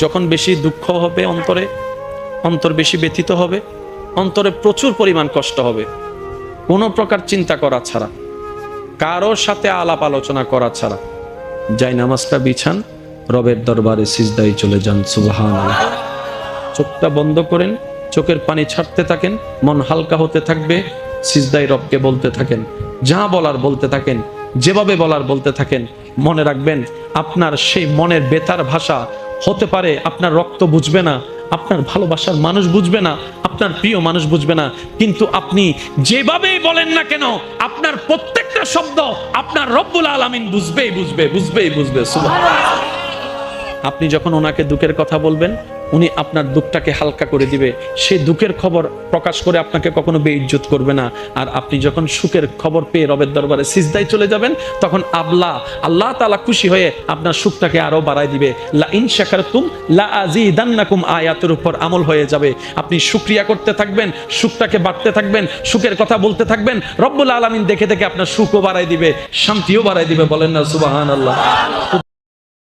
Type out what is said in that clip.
যখন বেশি দুঃখ হবে অন্তর বেশি ব্যথিত হবে, অন্তরে প্রচুর পরিমাণ কষ্ট হবে, কোনো প্রকার চিন্তা করা ছাড়া, কারোর সাথে আলাপ আলোচনা করা ছাড়া যাই নামাজটা বিছান, রবের দরবারে সিজদায় চলে যান। সুবহানাল্লাহ। চোখটা বন্ধ করেন, চোখের পানি ছাড়তে থাকেন, মন হালকা হতে থাকবে, সিজদায় রবকে বলতে থাকেন, যা বলার বলতে থাকেন, যেভাবে বলার বলতে থাকেন। মনে রাখবেন, আপনার সেই মনের বেতার ভাষা হতে পারে আপনার রক্ত বুঝবে না, আপনার ভালোবাসার মানুষ বুঝবে না, আপনার প্রিয় মানুষ বুঝবে না, কিন্তু আপনি যেভাবেই বলেন না কেন, আপনার প্রত্যেকটা শব্দ আপনার রব্বুল আলামিন বুঝবে। সুবহানাল্লাহ। আপনি যখন ওনাকে দুঃখের কথা বলবেন, উনি আপনার দুঃখটাকে হালকা করে দিবে। সেই দুঃখের খবর প্রকাশ করে আপনাকে কখনো বেইজ্জত করবে না। আর আপনি যখন সুখের খবর পেয়ে রবের দরবারে সিজদায় চলে যাবেন, তখন আল্লাহ তাআলা খুশি হয়ে আপনার সুখটাকে আরো বাড়ায় দিবে। লা ইন শাকারতুম লা আযীদান্নাকুম আয়াতের উপর আমল হয়ে যাবে। আপনি শুকরিয়া করতে থাকবেন, সুখটাকে বাড়তে থাকবেন, সুখের কথা বলতে থাকবেন, রব্বুল আলামিন দেখে দেখে আপনার সুখও বাড়ায় দিবে, শান্তিও বাড়ায় দিবে। বলেন না সুবহানাল্লাহ।